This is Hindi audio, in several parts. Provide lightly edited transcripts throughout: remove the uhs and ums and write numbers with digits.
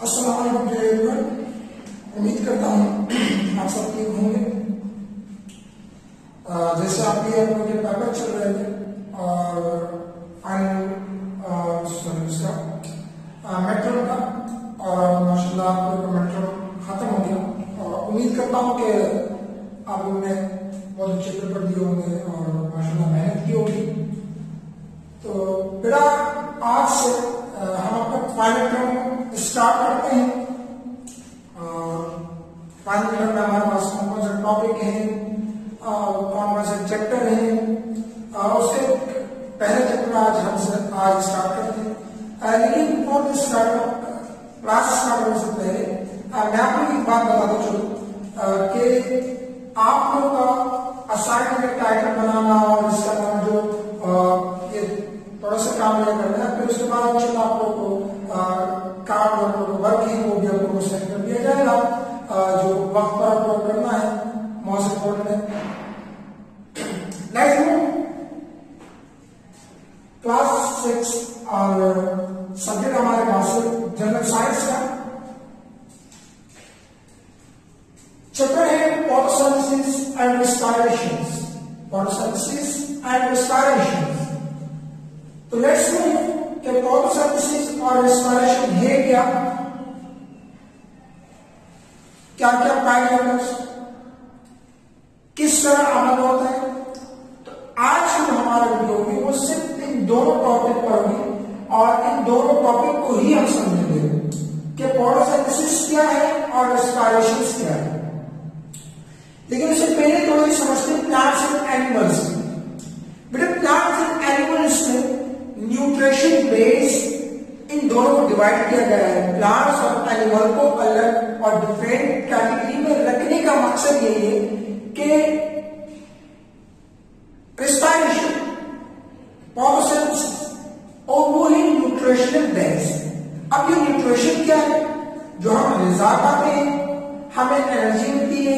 अस्सलाम वालेकुम एवरीवन। उम्मीद करता हूँ आप सब ठीक होंगे। जैसे आप ये अपने के पेपर चल रहे थे और फाइनल मेट्रो का और माशाल्लाह आपको मेट्रो खत्म हो गया और उम्मीद करता हूँ कि आपने बहुत अच्छे पेपर दिए होंगे और माशाल्लाह मेहनत की होगी। तो बेटा आज से हम अपना फाइनल टर्म स्टार्ट करते हैं। फाइनल टर्म में हमारे पास कौन कौन से टॉपिक हैं, कौन कौन से चैप्टर हैं, उसके पहले चैप्टर आज स्टार्ट करते हैं। लेकिन बिफोर दिस क्लास स्टार्ट होने से पहले मैं आपको एक बात बताता चलूं कि आप लोग का असाइनमेंट टाइटल बनाना और इसका जो ये थोड़ा सा काम नहीं करना है, फिर उसके बाद इंशाल्लाह आप लोग को काम और वर्क है वो भी आप लोग को सेंड कर दिया जाएगा। जो वक्त पर आप लोग करना है मौसम बोर्ड में। नेक्स्ट क्लास 6 और सब्जेक्ट हमारे पास जनरल साइंस का चैप्टर है photosynthesis and respirations. Photosynthesis and respirations. तो लेट्स नो कि फोटोसिंथेसिस और रेस्पिरेशन है क्या क्या पाए जाते, किस तरह अमल होता है। तो आज जो हमारा वीडियो होगी वो सिर्फ इन दोनों टॉपिक पर होगी और इन दोनों टॉपिक को ही हम समझेंगे कि फोटोसिंथेसिस क्या है और रेस्पिरेशन क्या है। लेकिन उससे पहले थोड़ी समझते हैं प्लांट्स एंड एनिमल्स। बेटा प्लांट्स एंड एनिमल्स में न्यूट्रिशन बेस इन दोनों को डिवाइड किया गया है। प्लांट्स और एनिमल को अलग और डिफरेंट कैटेगरी में रखने का मकसद यही है कि रेस्पिरेशन, फोटोसिंथेसिस और वो ही न्यूट्रिशनल बेस। अब ये न्यूट्रिशन क्या है? जो हम ग़िज़ा खाते हैं हमें एनर्जी मिलती है,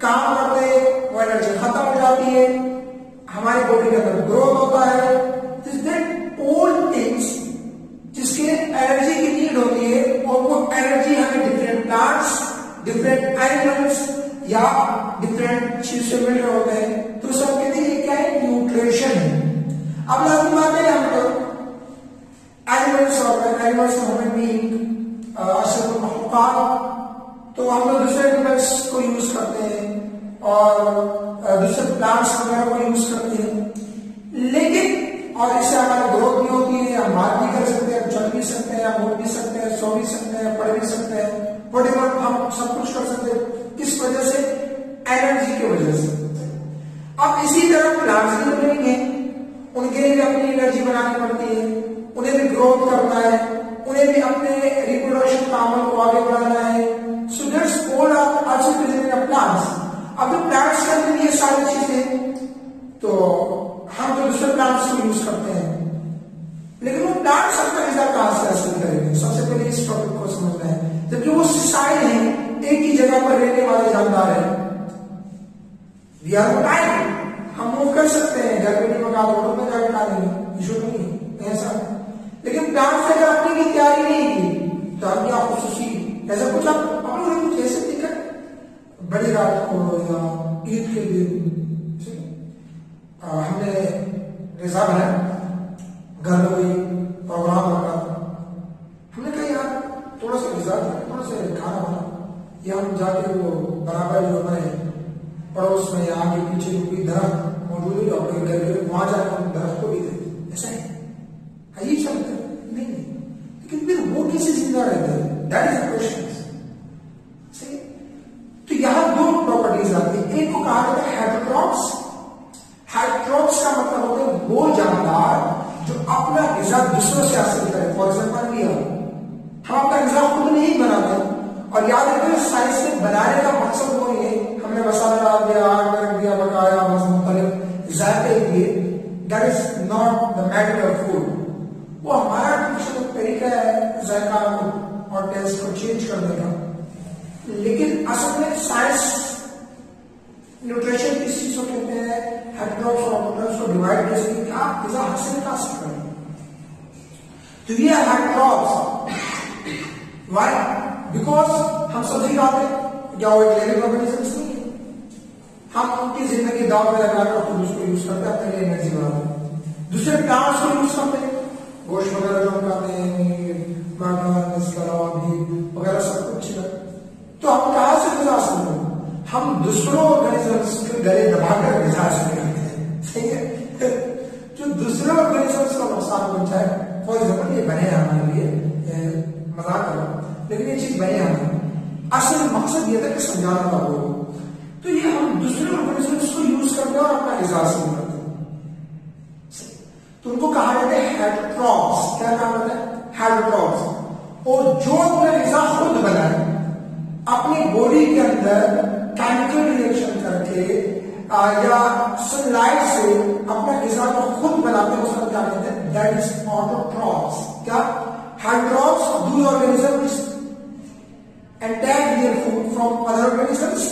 काम करते हैं वो एनर्जी खत्म हो जाती है, हमारी बॉडी के अंदर ग्रोथ होता है। ऑल थिंग्स जिसके एनर्जी की नीड होती है और वो एनर्जी हमें डिफरेंट प्लांट्स, डिफरेंट एनिमल्स या डिफरेंट चीज से मिल रहे होते हैं। तो सब कहते हैं क्या है? न्यूट्रिशन है। अब लाजमी बात है हम लोग एनिमल्स और एनिमल्स में हमें बीइंग अशरफ मखलूकात, तो हम लोग दूसरे एनिमल्स को यूज करते हैं और दूसरे प्लांट्स वगैरह को यूज करते हैं। लेकिन और इससे हमारी ग्रोथ भी होती है, हम बात भी कर सकते हैं, चल भी सकते हैं, बोल भी सकते हैं, सो भी सकते हैं, पढ़ भी सकते हैं, वॉटेवर हम सब कुछ कर सकते हैं। किस वजह से? एनर्जी की वजह से। अब इसी तरह प्लांट्स भी लिविंग है, उनके लिए भी अपनी एनर्जी बनानी पड़ती है, उन्हें भी ग्रोथ करना है, उन्हें भी अपने रिप्रोडक्शन का अमल को आगे बढ़ाना है। So that's all are also present in plants. अब प्लांट्स के अंदर ये सारी चीजें तो हम तो दूसरे प्लांट्स को यूज करते हैं, लेकिन वो प्लांट्स अपना ग़िज़ा कहां से हासिल करेंगे? सबसे पहले इस टॉपिक को समझना है। जबकि वो सिसाइल है, एक ही जगह पर रहने वाले जानदार है। वी आर टाइम, हम मूव कर सकते हैं, घर पे नहीं पका दो में जाकर खा लेंगे, इशू नहीं ऐसा। लेकिन प्लांट्स से अगर अपने की तैयारी नहीं की तो हम क्या खुशी ऐसा कुछ आप कुछ ऐसे दिक्कत बड़ी रात को या ईद के दिन हमने ग़िज़ा बनाया, घर में कोई प्रोग्राम रखा, हमने कहा यार थोड़ा सा ग़िज़ा थोड़ा सा खाना बना, या हम जाके वो बराबर जो हमारे पड़ोस में या आगे पीछे कोई दरख्त मौजूद है अपने घर के वहां जाकर हम दरख्त को भी देते, ऐसा है ये चलता है नहीं। लेकिन फिर वो कैसे जिंदा रहते हैं? That is the question. सही। तो यहां दो प्रॉपर्टीज आती है। एक को कहा जाता है हेटरोट्रॉप्स। हेटरोट्रॉप्स का मतलब होता है वो जानदार जो अपना ग़िज़ा दूसरों से हासिल करे। फॉर एग्जाम्पल लिया हम अपना ग़िज़ा खुद नहीं बनाते, और याद रखिए साइंस में बनाने का मकसद वो नहीं है हमने मसाला डाल दिया, आग में रख दिया, पकाया, बस मुख्तलिफ जायके दिए। That is not the matter of food. वो हमारा कुछ तरीका है जायका और टेस्ट को चेंज करने का। लेकिन असल में साइंस न्यूट्रिशन किस चीज को कहते हैं? हेटरोट्रॉप्स और ऑटोट्रॉप्स को डिवाइड कैसे कि आप ग़िज़ा हासिल कर सकते हैं। तो ये हेटरोट्रॉप्स वाई? बिकॉज हम सभी खाते हैं, क्या वो एक लिविंग ऑर्गेनिजम्स नहीं है? हम उनकी जिंदगी दाव में लगाकर खुद उसको यूज करते हैं, अपने लिए एनर्जी बनाते हैं। दूसरे प्लांट्स को यूज करते हैं, गोश्त वगैरह जो हम खाते हैं, मटन, इसके अलावा भी वगैरह सब कुछ। तो हम कहां से गुजार सकते हैं? हम दूसरों ऑर्गेनिजम्स के गले दबाकर गुजार सकते हैं, सही है? जो दूसरे ऑर्गेनिजम्स को नुकसान पहुंचाए, फॉर एग्जाम्पल ये बने हमारे लिए, मजाक करो, लेकिन ये चीज बने हमें, असल मकसद ये था कि समझाना था वो। तो ये हम दूसरे ऑर्गेनिजम्स को यूज करते हैं और अपना इजाज करते हैं, तो उनको कहा जाता है हेटरोट्रॉप्स। क्या कहा जाता है? हेटरोट्रॉप्स। और जो अपना गिजा खुद बनाए, अपनी बॉडी के अंदर केमिकल रिएक्शन करके या सनलाइट से अपना गिजा को खुद बनाते हैं, उसको क्या कहते हैं? That is autotrophs. क्या? हेटरोट्रॉप्स, दो organisms and take their food from other organisms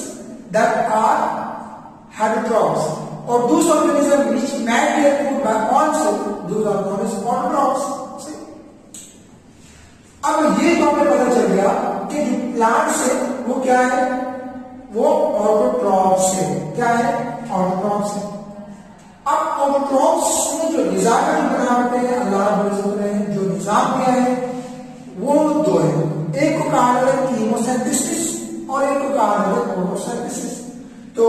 that are heterotrophs, or those organisms which make their food by oneself, those are known as autotrophs. अब ये तो हमें पता चल गया कि जो प्लांट्स है वो क्या है? वो ऑटोट्रॉफ्स है। क्या है? ऑटोट्रॉफ्स है। अब ऑटोट्रॉफ्स में जो गिजा का जो बनावट है, अल्लाह ने जो निजाम दिया है वो दो है। एक को कहा जाता है कीमोसिंथेसिस और एक को कहा जाता है फोटोसिंथेसिस। तो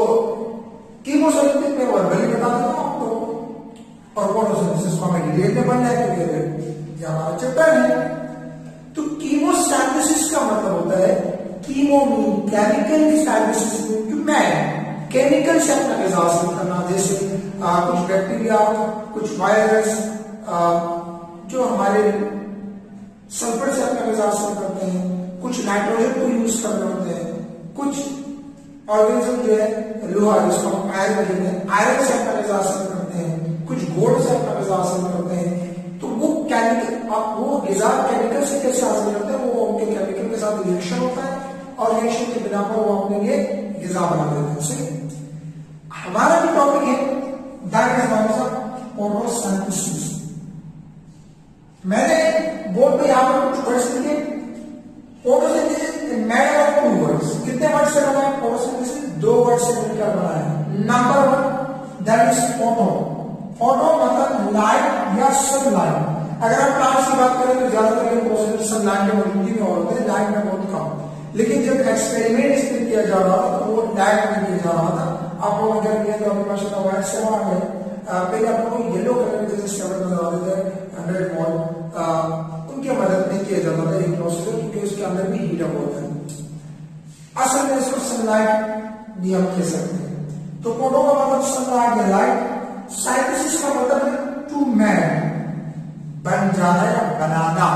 कीमोसिंथेसिस में वर्बली बता देता हूं आपको, और फोटोसिंथेसिस को हमें डिटेल में पढ़ना है क्योंकि ये हमारा चैप्टर है। तो कीमोसिंथेसिस का मतलब होता है, chemo mean chemical, synthesis mean to make, chemical से अपना गिजा हासिल करना। जैसे कुछ बैक्टीरिया, कुछ वायरस जो हमारे सल्फर से अपना गिजा हासिल करते हैं, कुछ नाइट्रोजन को यूज कर रहे होते हैं, कुछ ऑर्गेनिज्म जो है लोहा, जिसको हम आयरन कहते हैं, आयरन से अपना गिजा हासिल करते हैं, कुछ गोल्ड से अपना गिजा हासिल करते हैं। तो वो केमिकल, वो गिजा केमिकल से कैसे हासिल करते हैं? वो उनके केमिकल के साथ रिएक्शन होता है और रिएक्शन के बिना पर वो अपने लिए गिजा बना देते हैं। सही। हमारा जो टॉपिक है that is non of photosynthesis. मैंने बोर्ड पे यहां पर कुछ वर्ड्स लिखे। Photosynthesis is made of two words. कितने वर्ड से बना है फोटोसिंथेसिस? दो वर्ड से मिलकर बना है। Number one that is photo. Photo मतलब लाइट या सनलाइट। अगर आप प्लांट्स की बात करें तो ज्यादातर ये प्रोसेस सनलाइट की मौजूदगी में होते हैं, लाइट में बहुत कम। लेकिन जब एक्सपेरिमेंट इस पर किया जा रहा था तो वो लाइट में किया जा रहा था। आप लोगों ने क्या किया तो अपने पास व्हाइट से आ गए, पहले आप लोगों को येलो कलर के जैसे स्टेबल नजर आते थे 100 वॉट, उनके मदद नहीं किया जाता था ये प्रोसेस, क्योंकि उसके अंदर भी हीट अप होता है। असल में इसको सनलाइट भी हम कह सकते हैं। तो फोटो का मतलब सनलाइट या लाइट। साइंटिस्ट का मतलब है टू मेक, बन जाना या बनाना।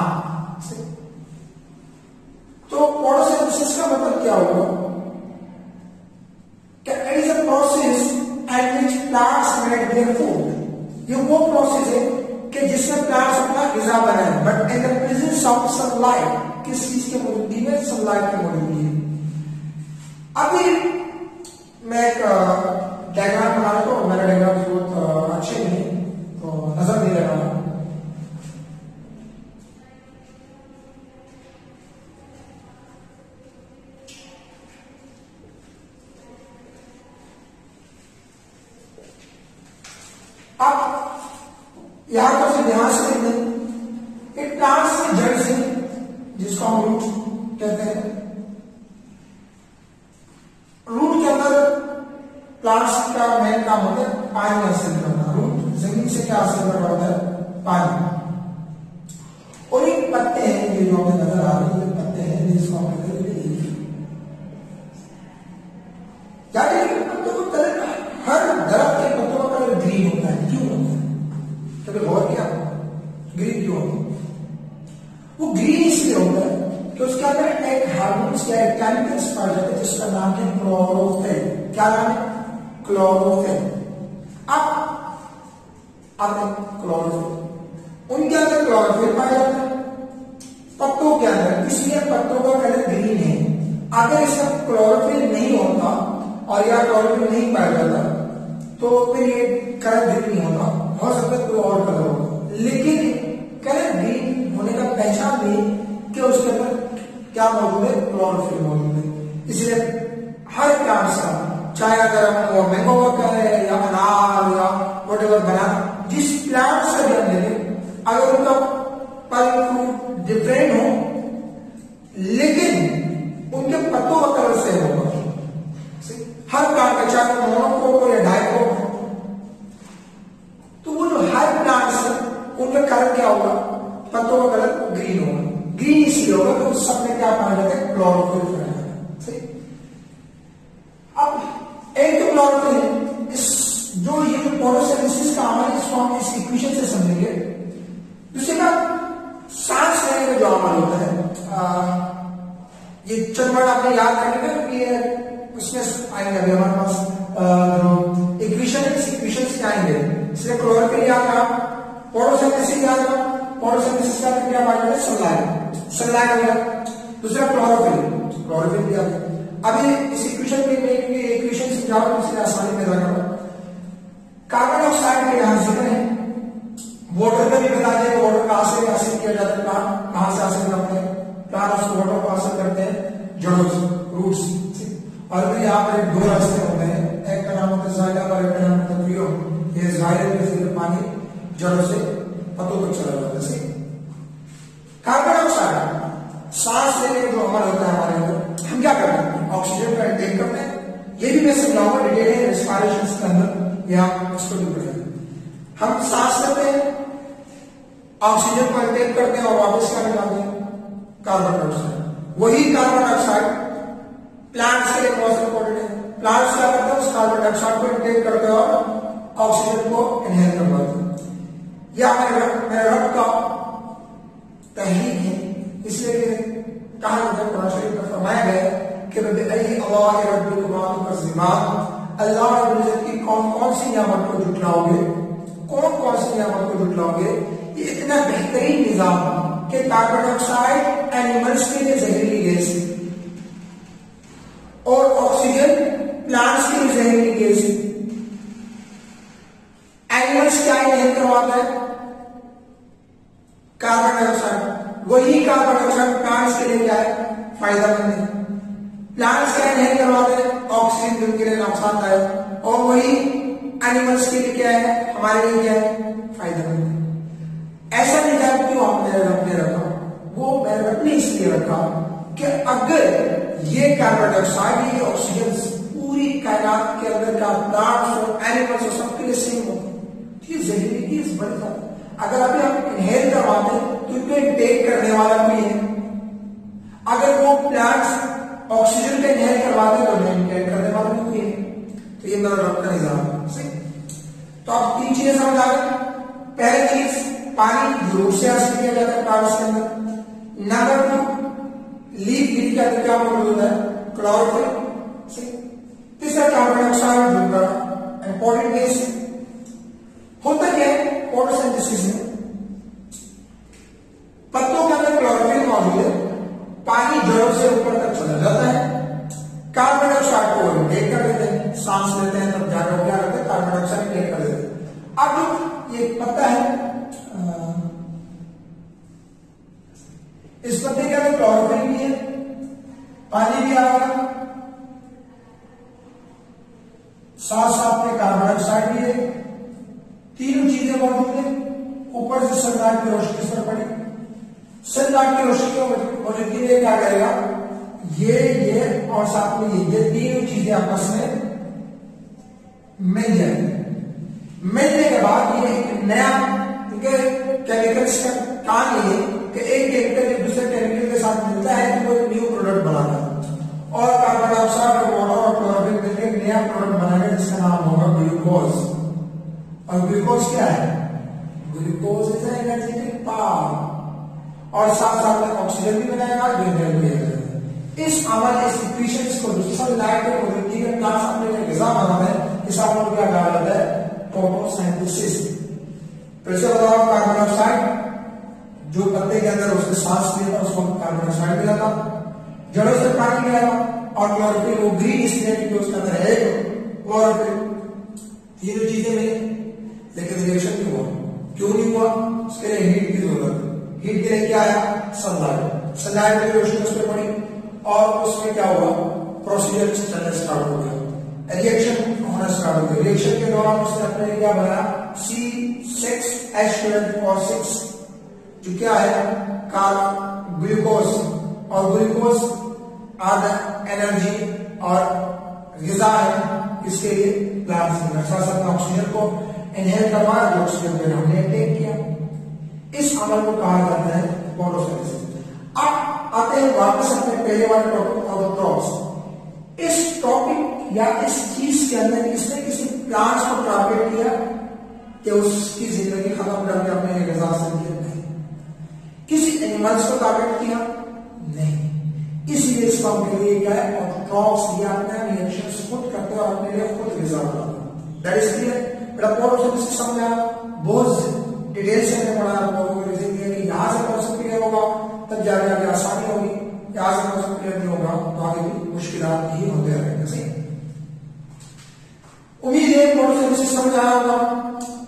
तो फोटोसिंथेसिस का मतलब क्या होगा? It is a process at which plants make their food. ये वो प्रोसेस है कि जिसमें प्लांट्स अपना गिजा बनाए, but in the presence of sunlight. किस चीज की मौजूदगी में? सनलाइट की मौजूदगी है। अभी मैं एक डायग्राम बना रहा हूं, मेरा डायग्राम बहुत अच्छे नहीं तो नजर नहीं लगा। अब यहां पर ध्यान से देखते, एक प्लांट्स की जड़ से, जिसको हम रूट कहते हैं, रूट के अंदर प्लांट्स का मेन काम होता है पानी हासिल करना। रूट जमीन से क्या हासिल कर पाता है? पानी। और एक पत्ते हैं, ये जो हमें नजर आ रहे हैं पत्ते हैं, जिसको हम कहते हैं लीफ। क्या पत्तों को कलर, हर दरख्त के पत्तों का कलर ग्रीन होता है। क्यों होता है? कभी गौर किया? ग्रीन क्यों होता है? वो ग्रीन इसलिए होता है कि उसके अंदर एक हार्मोन्स या एक केमिकल्स पाए जाते हैं जिसका नाम है क्लोरोफिल। क्या नाम है? क्लोरोफिल। अब क्लोरोफिल, उनके अंदर क्लोरोफिल पाया जाता है पत्तों के अंदर, इसलिए पत्तों का कलर ग्रीन है। अगर इसमें क्लोरोफिल नहीं होता और या क्लोरोफिल नहीं पाया जाता तो फिर ये कलर ग्रीन नहीं होता, हो सकता है कोई और कलर होगा। लेकिन कलर ग्रीन होने का पहचान भी कि उसके अंदर क्या मौजूद है, क्लोरोफिल मौजूद है। इसलिए हर प्लांट्स का, चाहे अगर वो मैंगो का है या अनार या व्हाटएवर बनाना, जिस प्लांट्स का भी हम लेंगे, अगर उनका फल फ्रूट डिफरेंट हो लेकिन उनके पत्तों का कलर सेम होगा। हर प्लांट का चाहे मोनोकोट हो या डाइकोट हो, तो वो जो हर प्लांट्स है उनका कलर क्या होगा, पत्तों का कलर ग्रीन होगा। ग्रीन इसलिए होगा तो उस सब में क्या पाया जाता है, क्लोरोफिल पाया जाता है। सही। अब एक तो क्लोरोफिल, इस जो ये फोटोसिंथेसिस का अमल, इसको हम इस इक्वेशन से समझेंगे। दूसरी बात, सांस लेने का जो अमल होता है, ये चंद्र आपने याद रखेंगे कि उसमें आएंगे अभी हमारे पास इक्वेशन है, इस इक्वेशन से आएंगे। इसलिए क्लोरोफिल याद रहा, फोटोसिंथेसिस याद रहा, फोटोसिंथेसिस का क्या पाया जाता है, सनलाइट, सनलाइट हो गया। दूसरा क्लोरोफिल, क्लोरोफिल भी आता है। अभी इस इक्वेशन में इक्वेशन समझाओ तो इसलिए आसानी पैदा करो। कार्बन डाइऑक्साइड के यहां से करें, वाटर में भी बता दें कि वाटर कहां से हासिल किया जाता है, प्लांट कहां से हासिल करते हैं, प्लांट उस वाटर को हासिल करते हैं जड़ों से, रूट्स। और भी यहाँ पर दो रास्ते होते हैं, एक का नाम होता है जाइलम और एक का नाम होता है फ्लोएम। ये जाइलम में से पानी जड़ों से पत्तों तक चला जाता है। कार्बन डाइऑक्साइड सांस लेने का जो अमल होता है हमारे अंदर, हम क्या करते हैं, ऑक्सीजन का इंटेक करते हैं। ये भी मैं समझाऊंगा डिटेल है रेस्पिरेशन के अंदर, या इसको भी करें। हम सांस लेते हैं, ऑक्सीजन को इंटेक करते हैं और वापस क्या निकालते हैं, कार्बन डाइऑक्साइड। वही कार्बन डाइऑक्साइड प्लांट्स के लिए बहुत इंपॉर्टेंट है। प्लांट्स क्या करते हैं, उस कार्बन डाइऑक्साइड को इंटेक करते हैं और ऑक्सीजन को इनहेल करवाते हैं। यह मेरे रक्त का तहरीक है। इसलिए कहा जाता है, कुरान शरीफ में फरमाया गया कि अल्लाह रब्बुल इज्जत की कौन कौन सी नियामत को जुटलाओगे, कौन कौन सी नियामत को जुटलाओगे। ये इतना बेहतरीन निजाम कि कार्बन डाइऑक्साइड एनिमल्स के लिए जहरीली गैस है और ऑक्सीजन प्लांट्स के लिए जहरीली गैस है। एनिमल्स क्या इनहेल करवाता है, कार्बन डाइऑक्साइड। वही कार्बन डाइऑक्साइड प्लांट्स के लिए क्या है, फायदेमंद है। प्लांट्स क्या इनहेल करवाते हैं, ऑक्सीजन जिनके लिए नुकसानदायक, और वही एनिमल्स के लिए क्या है, हमारे लिए क्या है, फायदेमंद है। ऐसा निजाम क्यों आपने रखने रखा, वो मैंने रखने इसलिए रखा कि अगर ये कार्बन डाइऑक्साइड, ये ऑक्सीजन पूरी कायनात के अंदर का प्लांट्स और एनिमल्स और सबके लिए सेम होता है, ये जहरीली गैस बढ़ जाती है। अगर अभी हम इनहेल करवाते हैं तो इनको टेक करने वाला कोई है। अगर वो प्लांट्स ऑक्सीजन का इनहेल करवाते तो उन्हें टेक करने वाला भी कोई है। तो ये मेरा रब का निजाम है। तो आप तीन चीजें समझ आ गई। पहली चीज, पानी रूट से हासिल किया जाता है प्लांट्स के अंदर। नंबर 2, लीफ ग्रीन के अंदर क्या मौजूद है, क्लोरोफिल। तीसरा, कार्बन डाइऑक्साइड जो का इंपॉर्टेंट गैस है। होता क्या है, फोटोसिंथेसिस में पत्तों के अंदर क्लोरोफिल मौजूद है, पानी जड़ों से ऊपर तक चला जाता है, कार्बन डाइऑक्साइड को इंटेक कर देते हैं, सांस लेते हैं तब जाकर क्या करते हैं, कार्बन डाइऑक्साइड इंटेक कर देते हैं। अब ये पत्ता है, इस पत्ते के अंदर क्लोरोफिल भी है, पानी भी आ रहा है, साथ साथ में कार्बन डाइऑक्साइड भी है, तीनों चीजें मौजूद है। ऊपर से सनलाइट की रोशनी इस पर पड़ी, सनलाइट की रोशनी की मौजूदगी में क्या करेगा, ये और साथ में ये तीनों चीजें आपस में मिल जाएंगी। मिलने के बाद ये एक नया, केमिकल्स का काम ये है कि एक केमिकल एक दूसरे केमिकल के साथ मिलता है तो वो एक न्यू प्रोडक्ट बनाता है, और कार्बन डाइऑक्साइड और वाटर और क्लोरोफिल मिलकर एक नया प्रोडक्ट बनाएगा जिसका नाम होगा ग्लूकोज। और ग्लूकोज क्या है, ग्लूकोज इज एनर्जेटिक पावर, और साथ साथ में ऑक्सीजन भी बनाएगा, इस अमल, इस इक्वेशंस को सनलाइट की मौजूदगी में प्लांट्स अपने ग़िज़ा बनाते हैं। इस अमल को क्या कहा जाता है, फोटोसिंथेसिस। फिर से बताओ, कार्बन डाइऑक्साइड जो पत्ते के अंदर उसने सांस लिया था उसको कार्बन डाइऑक्साइड मिला था, जड़ों से पानी मिला था, और क्लोरोफिल वो ग्रीन इसलिए क्योंकि उसके अंदर है क्लोरोफिल। तीनों चीजें मिली, लेकिन रिएक्शन क्यों हुआ, क्यों नहीं हुआ, उसके लिए हीट की जरूरत है। हीट के लिए क्या आया, सनलाइट। सनलाइट की रोशनी उस पर पड़ी और उसमें क्या हुआ, प्रोसीजर चलना स्टार्ट हो गया, रिएक्शन होना स्टार्ट हो गया। रिएक्शन के दौरान उसने अपने क्या बनाया, C6H12 और 6 जो क्या है ग्लूकोज, और ग्लूकोज आधा एनर्जी और गिजा है इसके लिए प्लांट्स में। साथ साथ ऑक्सीजन को इनहेल करवाया, जो ऑक्सीजन फिर हमने टेक किया। इस अमल को कहा जाता है फोटोसिंथेसिस। अब आते हैं वापस अपने पहले वाले टॉपिक ऑफ क्रॉप्स। इस टॉपिक या इस चीज के अंदर इसने किसी प्लांट्स को टारगेट किया कि उसकी जिंदगी खत्म करके अपने गिजा से दिया, नहीं। किसी एनिमल्स को टारगेट किया, नहीं। इसलिए इसका उनके लिए क्या है, ऑटोट्रॉफ्स या अपने रिएक्शंस खुद करते हैं और अपने लिए खुद गिजा बनाते हैं। That is clear. बड़ा फोटोसिंथेसिस समझा, बहुत डिटेल से हमने पढ़ा आपको कि यहां से कॉन्सेप्ट क्लियर होगा तब जाके आगे आसानी होगी, यहां से कॉन्सेप्ट क्लियर नहीं होगा तो आगे भी मुश्किलात ही होते रहेंगे। सही, उम्मीद है फोटोसिंथेसिस समझ आया होगा।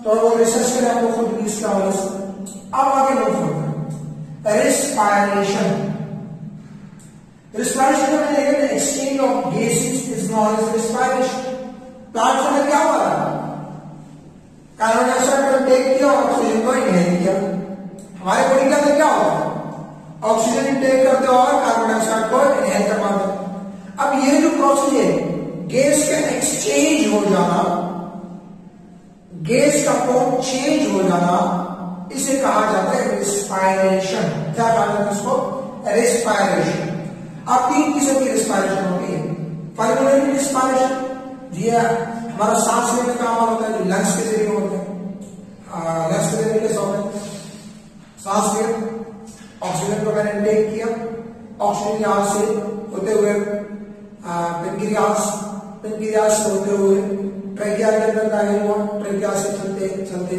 तो वो रिसर्च करें आपको खुद भी इसका हवाले से। अब आगे मूव करते हैं रेस्पिरेशन। Respiration में देखें the exchange of gases is known as respiration. Plant में क्या हो रहा है, कार्बन डाइऑक्साइड को टेक किया और ऑक्सीजन को इनहेल किया। हमारे बॉडी के अंदर क्या होता है, ऑक्सीजन इनटेक करते और कार्बन डाइऑक्साइड को इनहेल करवाते। अब ये जो प्रोसेस है गैस का एक्सचेंज हो जाना, गैस का फॉर्म चेंज हो जाना, इसे कहा जाता है रेस्पिरेशन। क्या कहा जाता है इसको, रेस्पिरेशन। अब तीन किस्म की रेस्पिरेशन होती है। पल्मोनरी रेस्पिरेशन, ये हमारा सांस लेने का अमल होता है जो लंग्स के जरिए होता है। लंग्स के जरिए कैसे होता है, सांस लिया, ऑक्सीजन को मैंने इनटेक किया, ऑक्सीजन यहां से होते हुए पेनक्रियास से होते हुए ट्रैकिया के अंदर दाखिल हुआ, ट्रैकिया से चलते चलते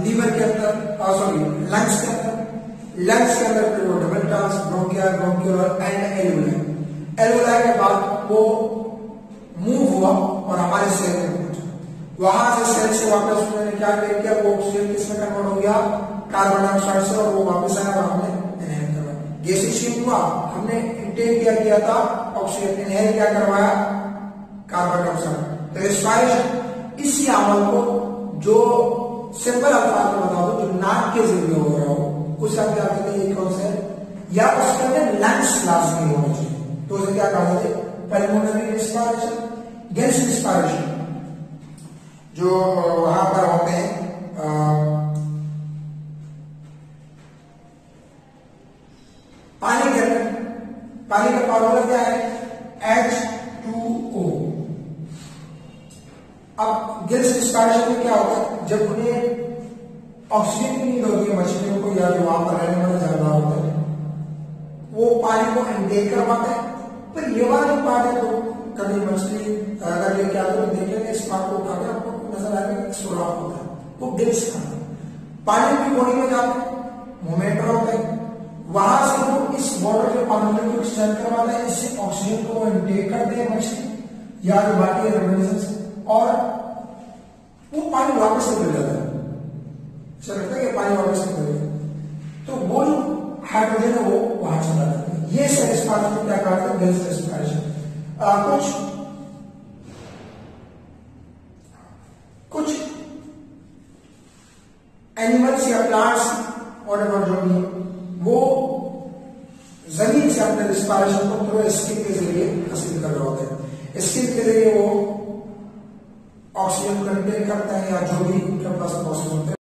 लीवर के अंदर, सॉरी लंग्स के अंदर, लंग्स के अंदर फिर वो double trans bronchia, bronchiolar and alveolar. Alveolar के बाद वो मूव हुआ और हमारे सेल में पहुंचा। वहां से सेल से वापस उन्होंने क्या किया, वो ऑक्सीजन किसमें कन्वर्ट हो गया, कार्बन डाइऑक्साइड से, और वो वापस आया और हमने इनहेल करवाया। गैस एक्सचेंज हुआ, हमने इनटेक किया था ऑक्सीजन, इनहेल क्या करवाया, कार्बन डाइऑक्साइड। तो रेस्पिरेशन इसी अमल को जो सिंपल अल्फाज में बता दो, जो नाक के जरिए हो रहा हो, उसे हम क्या कहते हैं, कौन से, या उसके अंदर लंग्स क्लास में होना चाहिए, तो उसे क्या कहा जाता है, पल्मोनरी रेस्पिरेशन, गैस रेस्पिरेशन। जो वहां पर होते हैं पानी के अंदर, पानी का फॉर्मूला क्या है, H2O। अब गैस रेस्पिरेशन में क्या होता है, जब उन्हें ऑक्सीजन की नीड होती है मछलियों को या जो वहां पर रहने वाले जानवर होते हैं, वो पानी को इनटेक करवाते हैं। पर ये वाला जो पार्ट है, तो कभी मछली अगर लेके आते तो देखेंगे इस पार्ट को उठाकर आपको नजर आएगा सुराख होता है, वो गिल्स खाना पानी की बॉडी में जाते हैं, मोमेंटर होता है, वहां से वो इस वाटर के पानी को एक्सचेंज करवाते हैं, इससे ऑक्सीजन को इनटेक करते हैं मछली या जो बाकी ऑर्गेनिजम्स, और वो पानी वापस निकल जाता है। लगता है कि पानी वापस निकल जाता है, तो वो जो हाइड्रोजन है वो वहां चला जाता है। ये रेस्पिरेशन क्या कहते हैं, गैस रेस्पिरेशन। कुछ एनिमल्स या प्लांट्स व्हाटएवर जो भी वो जमीन से अपने रेस्पिरेशन को थ्रू स्किन के जरिए हासिल कर रहे होते हैं। स्किन के जरिए वो ऑक्सीजन कंटेन करते हैं या जो भी उनके पास पॉसिबल होते हैं।